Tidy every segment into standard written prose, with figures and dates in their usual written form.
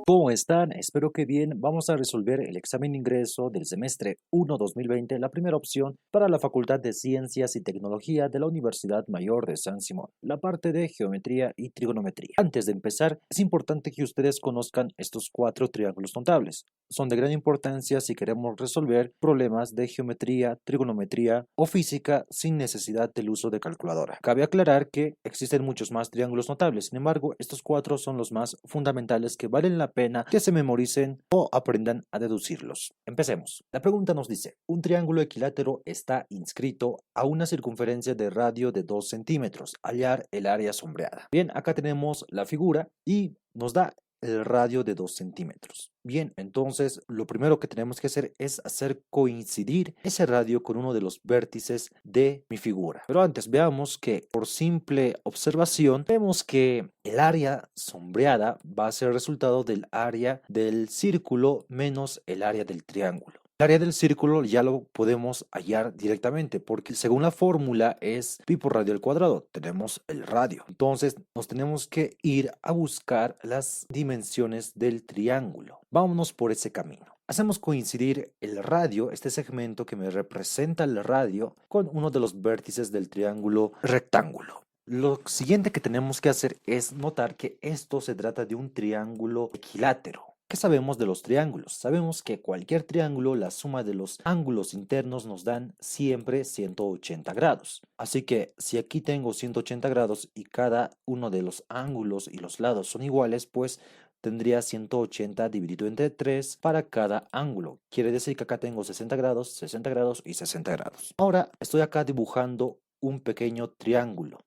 ¿Cómo están? Espero que bien. Vamos a resolver el examen de ingreso del semestre 1 2020, la primera opción para la Facultad de Ciencias y Tecnología de la Universidad Mayor de San Simón, la parte de geometría y trigonometría. Antes de empezar, es importante que ustedes conozcan estos 4 triángulos notables. Son de gran importancia si queremos resolver problemas de geometría, trigonometría o física sin necesidad del uso de calculadora. Cabe aclarar que existen muchos más triángulos notables, sin embargo, estos 4 son los más fundamentales que valen la pena que se memoricen o aprendan a deducirlos. Empecemos. La pregunta nos dice, un triángulo equilátero está inscrito a una circunferencia de radio de 2 centímetros. Hallar el área sombreada. Bien, acá tenemos la figura y nos da el radio de 2 centímetros. Bien, entonces lo primero que tenemos que hacer es hacer coincidir ese radio con uno de los vértices de mi figura. Pero antes veamos que por simple observación vemos que el área sombreada va a ser el resultado del área del círculo menos el área del triángulo. El área del círculo ya lo podemos hallar directamente porque según la fórmula es pi por radio al cuadrado. Tenemos el radio. Entonces nos tenemos que ir a buscar las dimensiones del triángulo. Vámonos por ese camino. Hacemos coincidir el radio, este segmento que me representa el radio, con uno de los vértices del triángulo rectángulo. Lo siguiente que tenemos que hacer es notar que esto se trata de un triángulo equilátero. ¿Qué sabemos de los triángulos? Sabemos que cualquier triángulo, la suma de los ángulos internos nos dan siempre 180 grados. Así que si aquí tengo 180 grados y cada uno de los ángulos y los lados son iguales, pues tendría 180 dividido entre 3 para cada ángulo. Quiere decir que acá tengo 60 grados, 60 grados y 60 grados. Ahora estoy acá dibujando un pequeño triángulo.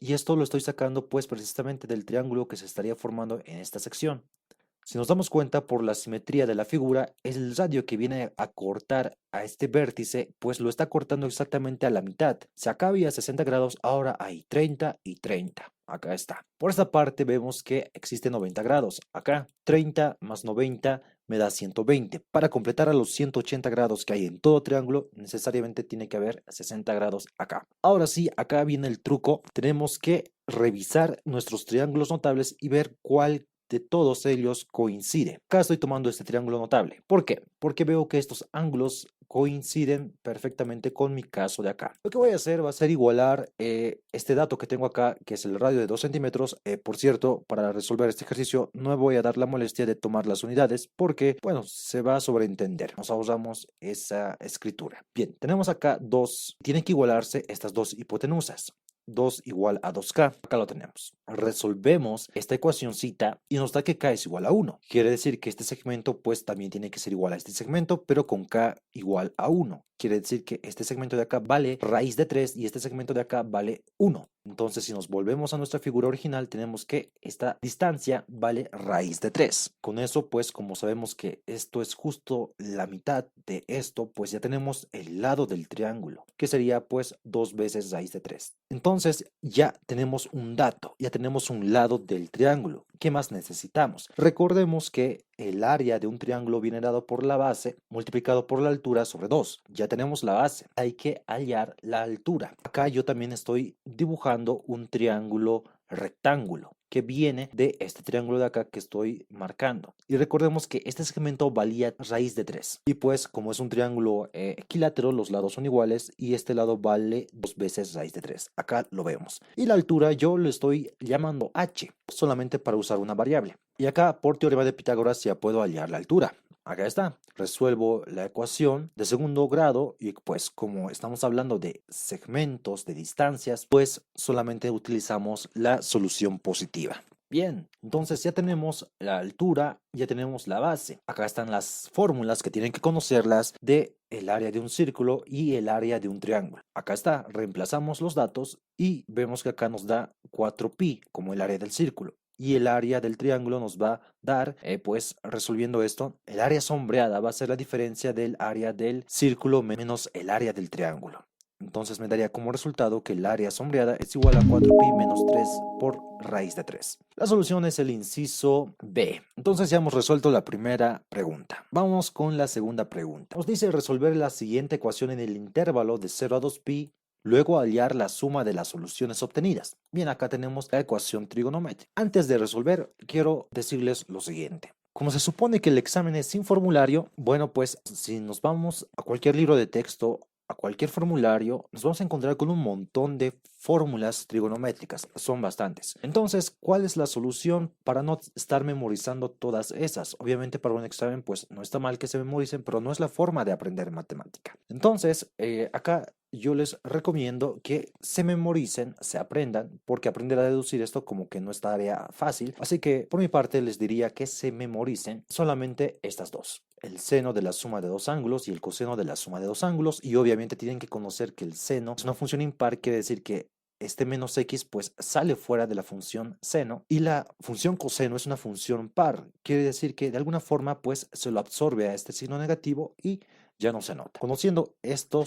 Y esto lo estoy sacando pues precisamente del triángulo que se estaría formando en esta sección. Si nos damos cuenta por la simetría de la figura, el radio que viene a cortar a este vértice, pues lo está cortando exactamente a la mitad. Si acá había 60 grados, ahora hay 30 y 30. Acá está. Por esta parte vemos que existe 90 grados. Acá 30 más 90 me da 120. Para completar a los 180 grados que hay en todo triángulo, necesariamente tiene que haber 60 grados acá. Ahora sí, acá viene el truco. Tenemos que revisar nuestros triángulos notables y ver cuál de todos ellos coincide. Acá estoy tomando este triángulo notable. ¿Por qué? Porque veo que estos ángulos coinciden perfectamente con mi caso de acá. Lo que voy a hacer va a ser igualar este dato que tengo acá, que es el radio de 2 centímetros. Por cierto, para resolver este ejercicio no me voy a dar la molestia de tomar las unidades porque, bueno, se va a sobreentender. Nos ahorramos esa escritura. Bien, tenemos acá dos. Tienen que igualarse estas dos hipotenusas. 2 igual a 2K. Acá lo tenemos. Resolvemos esta ecuacióncita y nos da que K es igual a 1. Quiere decir que este segmento pues también tiene que ser igual a este segmento, pero con K igual a 1. Quiere decir que este segmento de acá vale raíz de 3 y este segmento de acá vale 1. Entonces, si nos volvemos a nuestra figura original, tenemos que esta distancia vale raíz de 3. Con eso, pues, como sabemos que esto es justo la mitad de esto, pues ya tenemos el lado del triángulo, que sería pues 2 veces raíz de 3. Entonces, ya tenemos un dato, ya tenemos un lado del triángulo. ¿Qué más necesitamos? Recordemos que el área de un triángulo viene dado por la base multiplicado por la altura sobre 2. Ya tenemos la base. Hay que hallar la altura. Acá yo también estoy dibujando un triángulo rectángulo que viene de este triángulo de acá que estoy marcando. Y recordemos que este segmento valía raíz de 3. Y pues como es un triángulo equilátero, los lados son iguales y este lado vale 2 veces raíz de 3. Acá lo vemos. Y la altura yo lo estoy llamando h, solamente para usar una variable. Y acá por teorema de Pitágoras ya puedo hallar la altura. Acá está, resuelvo la ecuación de segundo grado y pues como estamos hablando de segmentos, de distancias, pues solamente utilizamos la solución positiva. Bien, entonces ya tenemos la altura, ya tenemos la base. Acá están las fórmulas que tienen que conocerlas de el área de un círculo y el área de un triángulo. Acá está, reemplazamos los datos y vemos que acá nos da 4pi como el área del círculo. Y el área del triángulo nos va a dar, pues resolviendo esto, el área sombreada va a ser la diferencia del área del círculo menos el área del triángulo. Entonces me daría como resultado que el área sombreada es igual a 4pi menos 3 por raíz de 3. La solución es el inciso B. Entonces ya hemos resuelto la primera pregunta. Vamos con la segunda pregunta. Nos dice resolver la siguiente ecuación en el intervalo de 0 a 2pi luego hallar la suma de las soluciones obtenidas. Bien, acá tenemos la ecuación trigonométrica. Antes de resolver, quiero decirles lo siguiente. Como se supone que el examen es sin formulario, bueno, pues si nos vamos a cualquier libro de texto, a cualquier formulario, nos vamos a encontrar con un montón de fórmulas trigonométricas. Son bastantes. Entonces, ¿cuál es la solución para no estar memorizando todas esas? Obviamente para un examen, pues no está mal que se memoricen, pero no es la forma de aprender matemática. Entonces, acá yo les recomiendo que se memoricen, se aprendan, porque aprender a deducir esto como que no es tarea fácil. Así que por mi parte les diría que se memoricen solamente estas dos: el seno de la suma de dos ángulos y el coseno de la suma de dos ángulos. Y obviamente tienen que conocer que el seno es una función impar, quiere decir que este menos x pues sale fuera de la función seno, y la función coseno es una función par, quiere decir que de alguna forma pues se lo absorbe a este signo negativo y ya no se nota. Conociendo esto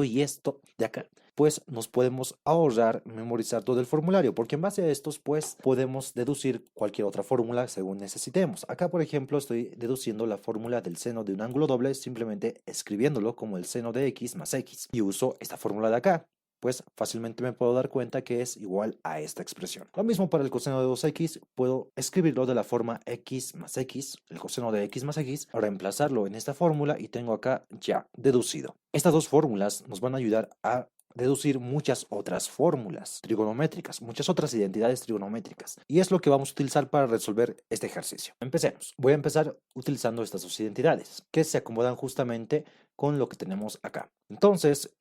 y esto de acá, pues nos podemos ahorrar memorizar todo el formulario, porque en base a estos pues podemos deducir cualquier otra fórmula según necesitemos. Acá por ejemplo estoy deduciendo la fórmula del seno de un ángulo doble simplemente escribiéndolo como el seno de x más x, y uso esta fórmula de acá, pues fácilmente me puedo dar cuenta que es igual a esta expresión. Lo mismo para el coseno de 2x, puedo escribirlo de la forma x más x, el coseno de x más x, reemplazarlo en esta fórmula y tengo acá ya deducido. Estas dos fórmulas nos van a ayudar a deducir muchas otras fórmulas trigonométricas, muchas otras identidades trigonométricas, y es lo que vamos a utilizar para resolver este ejercicio. Empecemos. Voy a empezar utilizando estas dos identidades que se acomodan justamente con lo que tenemos acá. Entonces,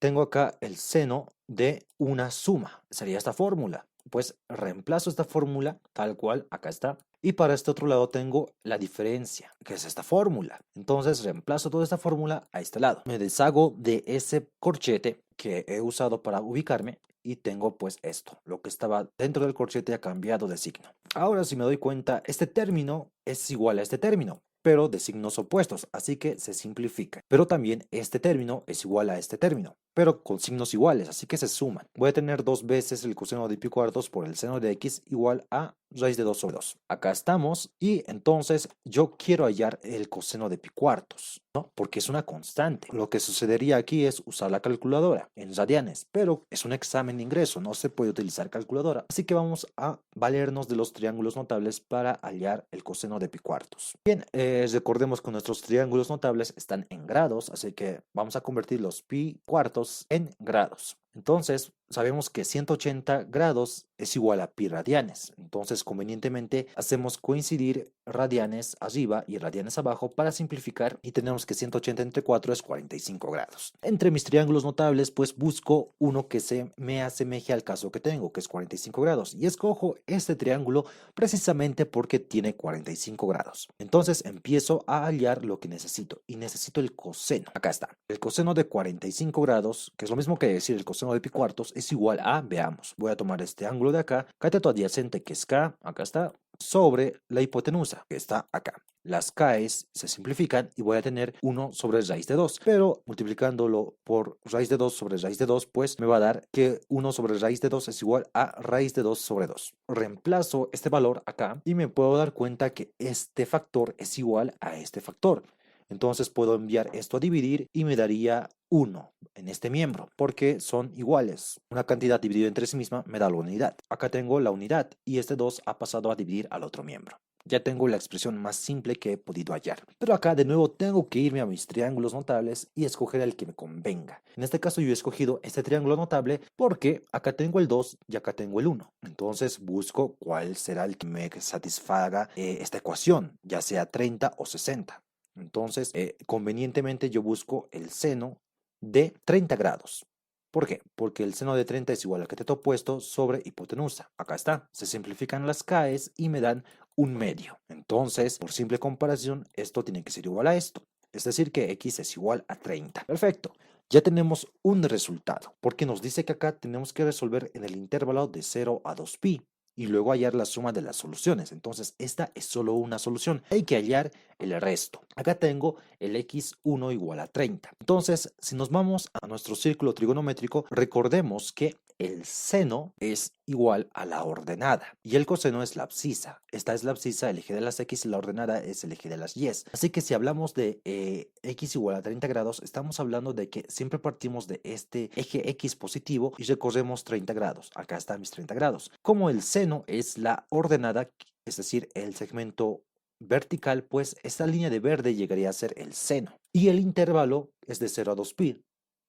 tengo acá el seno de una suma, sería esta fórmula. Pues reemplazo esta fórmula tal cual, acá está. Y para este otro lado tengo la diferencia, que es esta fórmula. Entonces reemplazo toda esta fórmula a este lado. Me deshago de ese corchete que he usado para ubicarme y tengo pues esto. Lo que estaba dentro del corchete ha cambiado de signo. Ahora, si me doy cuenta, este término es igual a este término, pero de signos opuestos, así que se simplifica. Pero también este término es igual a este término, pero con signos iguales, así que se suman. Voy a tener dos veces el coseno de pi cuartos por el seno de x igual a raíz de 2 sobre 2. Acá estamos, y entonces yo quiero hallar el coseno de pi cuartos, ¿no? Porque es una constante. Lo que sucedería aquí es usar la calculadora en radianes, pero es un examen de ingreso, no se puede utilizar calculadora. Así que vamos a valernos de los triángulos notables para hallar el coseno de pi cuartos. Bien, recordemos que nuestros triángulos notables están en grados, así que vamos a convertir los pi cuartos en grados. Entonces, sabemos que 180 grados es igual a pi radianes. Entonces, convenientemente, hacemos coincidir radianes arriba y radianes abajo para simplificar, y tenemos que 180 entre 4 es 45 grados. Entre mis triángulos notables, pues busco uno que se me asemeje al caso que tengo, que es 45 grados. Y escojo este triángulo precisamente porque tiene 45 grados. Entonces, empiezo a hallar lo que necesito, y necesito el coseno. Acá está. El coseno de 45 grados, que es lo mismo que decir el coseno de pi cuartos, es igual a, veamos, voy a tomar este ángulo de acá, cateto adyacente que es K, acá está, sobre la hipotenusa, que está acá. Las K's se simplifican y voy a tener 1 sobre raíz de 2, pero multiplicándolo por raíz de 2 sobre raíz de 2, pues me va a dar que 1 sobre raíz de 2 es igual a raíz de 2 sobre 2. Reemplazo este valor acá y me puedo dar cuenta que este factor es igual a este factor. Entonces puedo enviar esto a dividir y me daría 1 en este miembro, porque son iguales. Una cantidad dividida entre sí misma me da la unidad. Acá tengo la unidad y este 2 ha pasado a dividir al otro miembro. Ya tengo la expresión más simple que he podido hallar. Pero acá de nuevo tengo que irme a mis triángulos notables y escoger el que me convenga. En este caso yo he escogido este triángulo notable porque acá tengo el 2 y acá tengo el 1. Entonces busco cuál será el que me satisfaga esta ecuación, ya sea 30 o 60. Entonces, convenientemente yo busco el seno de 30 grados. ¿Por qué? Porque el seno de 30 es igual al cateto opuesto sobre hipotenusa. Acá está. Se simplifican las K's y me dan un medio. Entonces, por simple comparación, esto tiene que ser igual a esto. Es decir, que x es igual a 30. Perfecto. Ya tenemos un resultado, porque nos dice que acá tenemos que resolver en el intervalo de 0 a 2pi. Y luego hallar la suma de las soluciones. Entonces, esta es solo una solución. Hay que hallar el resto. Acá tengo el x1 igual a 30. Entonces, si nos vamos a nuestro círculo trigonométrico, recordemos que el seno es igual a la ordenada y el coseno es la abscisa. Esta es la abscisa, el eje de las x, y la ordenada es el eje de las y. Así que si hablamos de x igual a 30 grados, estamos hablando de que siempre partimos de este eje x positivo y recorremos 30 grados. Acá están mis 30 grados. Como el seno es la ordenada, es decir, el segmento vertical, pues esta línea de verde llegaría a ser el seno. Y el intervalo es de 0 a 2pi.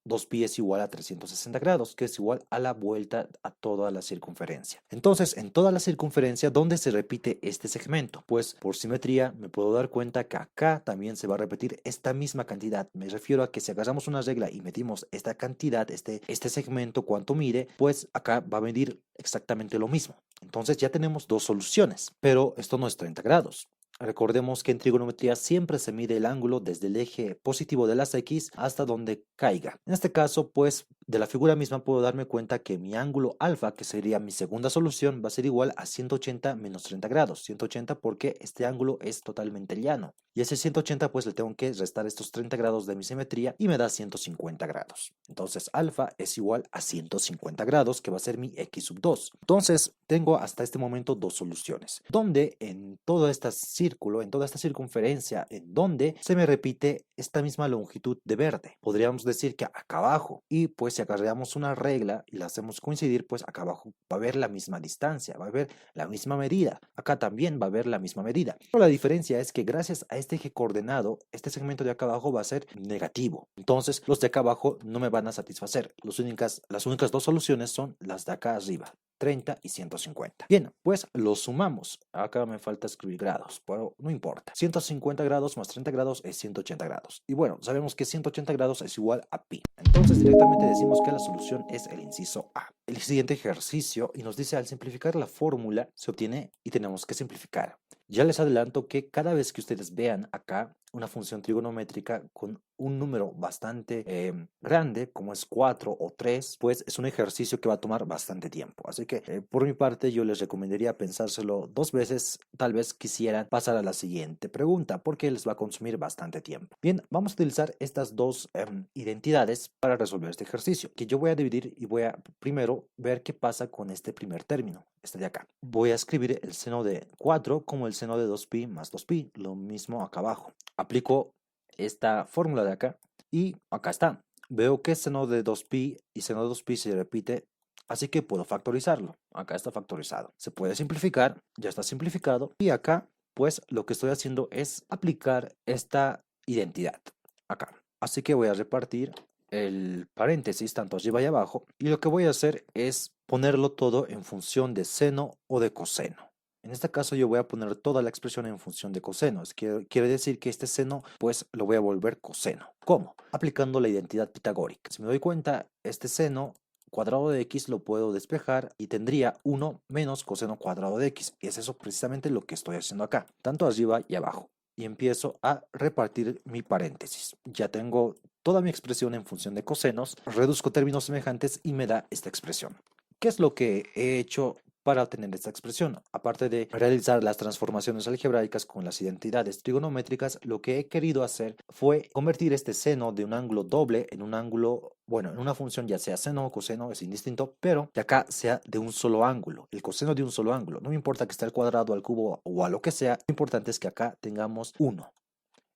2pi es igual a 360 grados, que es igual a la vuelta a toda la circunferencia. Entonces, en toda la circunferencia, ¿dónde se repite este segmento? Pues por simetría me puedo dar cuenta que acá también se va a repetir esta misma cantidad. Me refiero a que si agarramos una regla y medimos esta cantidad, este segmento, cuánto mide, pues acá va a medir exactamente lo mismo. Entonces ya tenemos dos soluciones, pero esto no es 30 grados. Recordemos que en trigonometría siempre se mide el ángulo desde el eje positivo de las x hasta donde caiga. En este caso, pues, de la figura misma puedo darme cuenta que mi ángulo alfa, que sería mi segunda solución, va a ser igual a 180 menos 30 grados. 180 porque este ángulo es totalmente llano. Y ese 180 pues le tengo que restar estos 30 grados de mi simetría y me da 150 grados. Entonces alfa es igual a 150 grados, que va a ser mi x sub 2. Entonces tengo hasta este momento dos soluciones, donde en todo este círculo, en toda esta circunferencia, en donde se me repite esta misma longitud de verde. Podríamos decir que acá abajo, y pues si agarramos una regla y la hacemos coincidir, pues acá abajo va a haber la misma distancia, va a haber la misma medida. Acá también va a haber la misma medida. Pero la diferencia es que gracias a este eje coordenado, este segmento de acá abajo va a ser negativo. Entonces los de acá abajo no me van a satisfacer. Las únicas dos soluciones son las de acá arriba. 30 y 150. Bien, pues lo sumamos. Acá me falta escribir grados, pero no importa. 150 grados más 30 grados es 180 grados. Y bueno, sabemos que 180 grados es igual a pi. Entonces directamente decimos que la solución es el inciso A. El siguiente ejercicio y nos dice al simplificar la fórmula se obtiene y tenemos que simplificar. Ya les adelanto que cada vez que ustedes vean acá una función trigonométrica con un número bastante grande, como es 4 o 3, pues es un ejercicio que va a tomar bastante tiempo. Así que por mi parte yo les recomendaría pensárselo dos veces, tal vez quisieran pasar a la siguiente pregunta, porque les va a consumir bastante tiempo. Bien, vamos a utilizar estas dos identidades para resolver este ejercicio, que yo voy a dividir y voy a primero ver qué pasa con este primer término, este de acá. Voy a escribir el seno de 4 como el seno de 2pi más 2pi, lo mismo acá abajo. Aplico esta fórmula de acá y acá está. Veo que seno de 2pi y seno de 2pi se repite, así que puedo factorizarlo. Acá está factorizado. Se puede simplificar, ya está simplificado. Y acá, pues lo que estoy haciendo es aplicar esta identidad acá. Así que voy a repartir el paréntesis tanto arriba y abajo. Y lo que voy a hacer es ponerlo todo en función de seno o de coseno. En este caso yo voy a poner toda la expresión en función de coseno. Quiere decir que este seno pues lo voy a volver coseno. ¿Cómo? Aplicando la identidad pitagórica. Si me doy cuenta, este seno cuadrado de x lo puedo despejar y tendría 1 menos coseno cuadrado de x. Y es eso precisamente lo que estoy haciendo acá, tanto arriba y abajo. Y empiezo a repartir mi paréntesis. Ya tengo toda mi expresión en función de cosenos, reduzco términos semejantes y me da esta expresión. ¿Qué es lo que he hecho para obtener esta expresión? Aparte de realizar las transformaciones algebraicas con las identidades trigonométricas, lo que he querido hacer fue convertir este seno de un ángulo doble en un ángulo, bueno, en una función ya sea seno o coseno, es indistinto, pero que acá sea de un solo ángulo, el coseno de un solo ángulo. No me importa que esté al cuadrado, al cubo o a lo que sea, lo importante es que acá tengamos 1.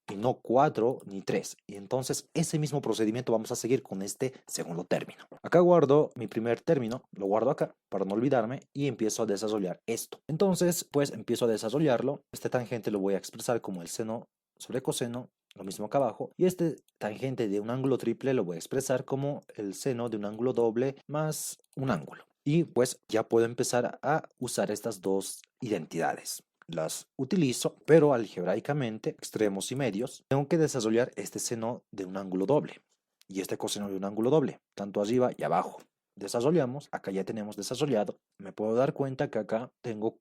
Y no 4 ni 3. Y entonces ese mismo procedimiento vamos a seguir con este segundo término. Acá guardo mi primer término, lo guardo acá para no olvidarme y empiezo a desarrollar esto. Entonces, pues empiezo a desarrollarlo. Este tangente lo voy a expresar como el seno sobre coseno, lo mismo acá abajo. Y este tangente de un ángulo triple lo voy a expresar como el seno de un ángulo doble más un ángulo. Y pues ya puedo empezar a usar estas dos identidades. Las utilizo, pero algebraicamente, extremos y medios, tengo que desarrollar este seno de un ángulo doble y este coseno de un ángulo doble, tanto arriba y abajo. Desarrollamos, acá ya tenemos desarrollado, me puedo dar cuenta que acá tengo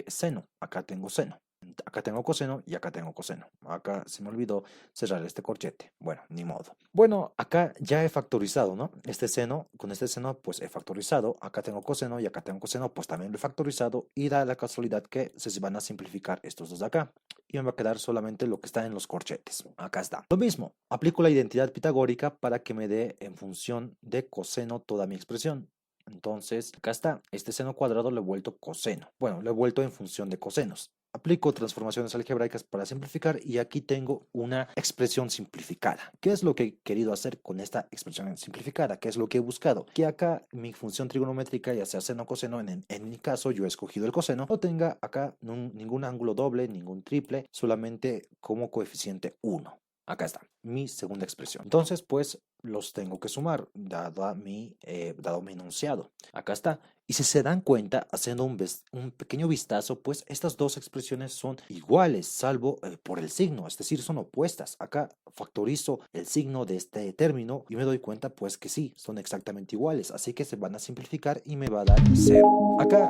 seno, acá tengo seno. Acá tengo coseno y acá tengo coseno. Acá se me olvidó cerrar este corchete. Bueno, ni modo. Bueno, acá ya he factorizado, ¿no? Este seno, con este seno, pues he factorizado. Acá tengo coseno y acá tengo coseno, pues también lo he factorizado. Y da la casualidad que se van a simplificar estos dos de acá. Y me va a quedar solamente lo que está en los corchetes. Acá está. Lo mismo, aplico la identidad pitagórica para que me dé en función de coseno toda mi expresión. Entonces, acá está, este seno cuadrado lo he vuelto coseno. Bueno, lo he vuelto en función de cosenos. Aplico transformaciones algebraicas para simplificar y aquí tengo una expresión simplificada. ¿Qué es lo que he querido hacer con esta expresión simplificada? ¿Qué es lo que he buscado? Que acá mi función trigonométrica, ya sea seno o coseno, en mi caso yo he escogido el coseno, no tenga acá ningún ángulo doble, ningún triple, solamente como coeficiente 1. Acá está, mi segunda expresión. Entonces, pues los tengo que sumar, dado mi enunciado. Acá está. Y si se dan cuenta, haciendo un pequeño vistazo, pues estas dos expresiones son iguales, salvo por el signo, es decir, son opuestas. Acá factorizo el signo de este término y me doy cuenta, pues que sí, son exactamente iguales. Así que se van a simplificar y me va a dar 0. Acá,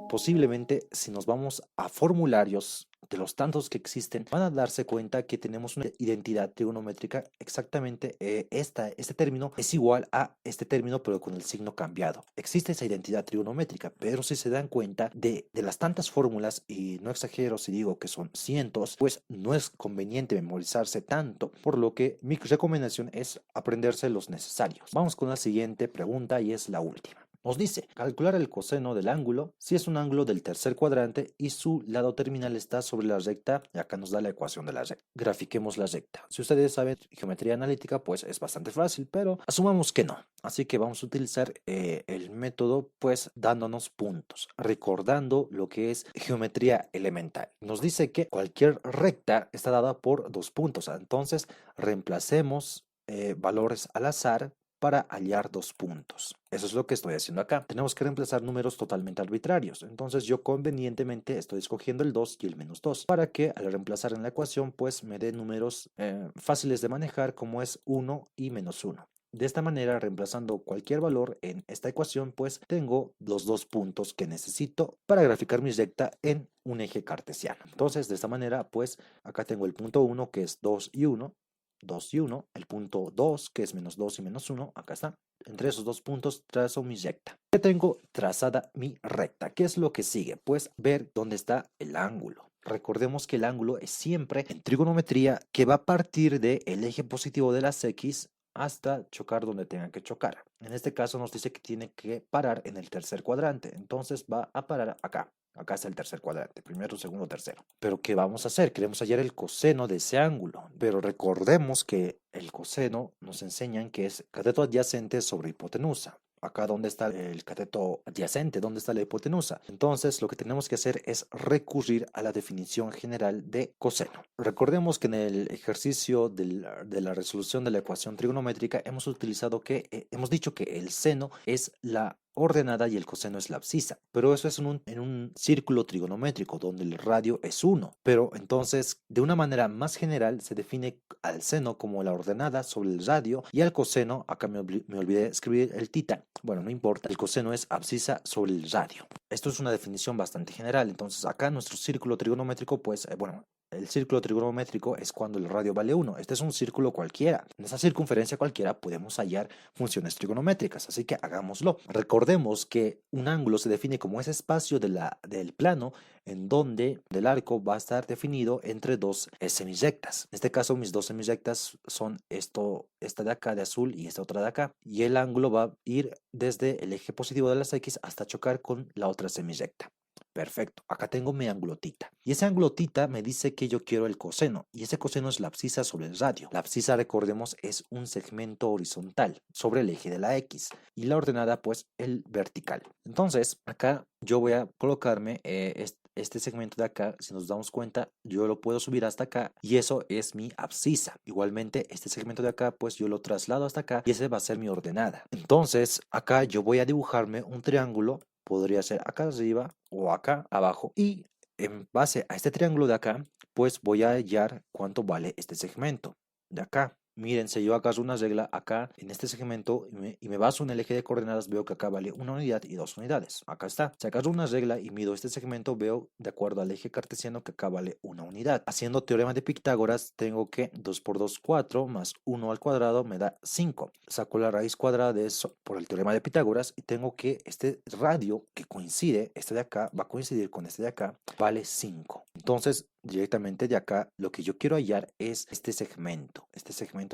posiblemente, si nos vamos a formularios de los tantos que existen, van a darse cuenta que tenemos una identidad trigonométrica exactamente. Este término es igual a este término, pero con el signo cambiado. Existe esa identidad trigonométrica, pero si se dan cuenta de las tantas fórmulas, y no exagero si digo que son cientos, pues no es conveniente memorizarse tanto, por lo que mi recomendación es aprenderse los necesarios. Vamos con la siguiente pregunta y es la última. Nos dice, calcular el coseno del ángulo si es un ángulo del tercer cuadrante y su lado terminal está sobre la recta, y acá nos da la ecuación de la recta. Grafiquemos la recta. Si ustedes saben geometría analítica, pues es bastante fácil, pero asumamos que no. Así que vamos a utilizar el método, pues dándonos puntos, recordando lo que es geometría elemental. Nos dice que cualquier recta está dada por 2 puntos. Entonces, reemplacemos valores al azar para hallar 2 puntos. Eso es lo que estoy haciendo acá. Tenemos que reemplazar números totalmente arbitrarios. Entonces yo convenientemente estoy escogiendo el 2 y el -2 para que al reemplazar en la ecuación pues me dé números fáciles de manejar, como es 1 y -1. De esta manera, reemplazando cualquier valor en esta ecuación, pues tengo los 2 puntos que necesito para graficar mi recta en un eje cartesiano. Entonces, de esta manera, pues acá tengo el punto 1, que es 2 y 1, 2 y 1, el punto 2, que es -2 y -1, acá está. Entre esos 2 puntos trazo mi recta. Ya tengo trazada mi recta. ¿Qué es lo que sigue? Pues ver dónde está el ángulo. Recordemos que el ángulo es siempre en trigonometría que va a partir del eje positivo de las X hasta chocar donde tenga que chocar. En este caso nos dice que tiene que parar en el tercer cuadrante. Entonces va a parar acá. Acá está el tercer cuadrante, primero, segundo, tercero. Pero ¿qué vamos a hacer? Queremos hallar el coseno de ese ángulo. Pero recordemos que el coseno nos enseñan que es cateto adyacente sobre hipotenusa. Acá donde está el cateto adyacente, donde está la hipotenusa. Entonces lo que tenemos que hacer es recurrir a la definición general de coseno. Recordemos que en el ejercicio de la resolución de la ecuación trigonométrica hemos utilizado hemos dicho que el seno es la ordenada y el coseno es la abscisa, pero eso es en un círculo trigonométrico donde el radio es 1. Pero entonces, de una manera más general, se define al seno como la ordenada sobre el radio y al coseno, acá me olvidé escribir el tita, bueno, no importa, el coseno es abscisa sobre el radio. Esto es una definición bastante general. Entonces acá nuestro círculo trigonométrico, pues, bueno, el círculo trigonométrico es cuando el radio vale 1. Este es un círculo cualquiera. En esa circunferencia cualquiera podemos hallar funciones trigonométricas, así que hagámoslo. Recordemos que un ángulo se define como ese espacio del plano en donde el arco va a estar definido entre dos semirrectas. En este caso, mis dos semirrectas son esta de acá de azul y esta otra de acá. Y el ángulo va a ir desde el eje positivo de las X hasta chocar con la otra semirrecta. Perfecto, acá tengo mi ángulo tita. Y ese ángulo tita me dice que yo quiero el coseno. Y ese coseno es la abscisa sobre el radio. La abscisa, recordemos, es un segmento horizontal sobre el eje de la X. Y la ordenada, pues, el vertical. Entonces, acá yo voy a colocarme este segmento de acá. Si nos damos cuenta, yo lo puedo subir hasta acá. Y eso es mi abscisa. Igualmente, este segmento de acá, pues yo lo traslado hasta acá. Y ese va a ser mi ordenada. Entonces, acá yo voy a dibujarme un triángulo. Podría ser acá arriba o acá abajo. Y en base a este triángulo de acá, pues voy a hallar cuánto vale este segmento de acá. Miren, si yo agarro una regla acá en este segmento y me baso en el eje de coordenadas, veo que acá vale 1 unidad y 2 unidades. Acá está. Si agarro una regla y mido este segmento, veo de acuerdo al eje cartesiano que acá vale 1 unidad. Haciendo teorema de Pitágoras, tengo que 2 por 2, 4, más 1 al cuadrado me da 5. Saco la raíz cuadrada de eso por el teorema de Pitágoras y tengo que este radio que coincide, este de acá, va a coincidir con este de acá, vale 5. Entonces, directamente de acá, lo que yo quiero hallar es este segmento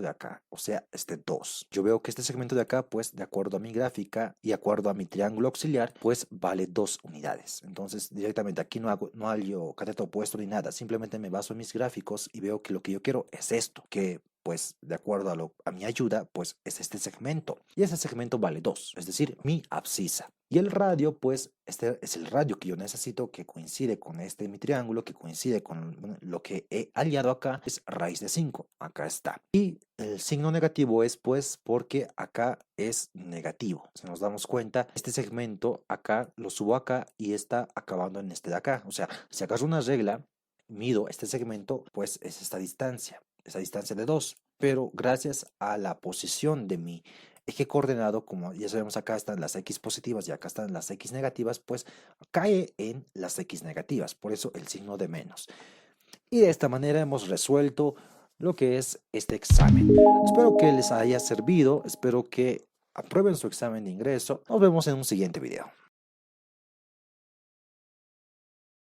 de acá, o sea, este 2. Yo veo que este segmento de acá, pues, de acuerdo a mi gráfica y de acuerdo a mi triángulo auxiliar, pues vale 2 unidades. Entonces, directamente aquí no hallo cateto opuesto ni nada, simplemente me baso en mis gráficos y veo que lo que yo quiero es esto, que pues de acuerdo a mi ayuda, pues es este segmento. Y ese segmento vale 2, es decir, mi abscisa. Y el radio, pues este es el radio que yo necesito que coincide con mi triángulo, que coincide con lo que he aliado acá, es raíz de 5. Acá está. Y el signo negativo es pues porque acá es negativo. Si nos damos cuenta, este segmento acá lo subo acá y está acabando en este de acá. O sea, si acaso una regla, mido este segmento, pues es esta distancia de 2. Pero gracias a la posición de mi eje coordenado, como ya sabemos, acá están las X positivas y acá están las X negativas, pues cae en las X negativas, por eso el signo de menos. Y de esta manera hemos resuelto lo que es este examen. Espero que les haya servido, espero que aprueben su examen de ingreso. Nos vemos en un siguiente video.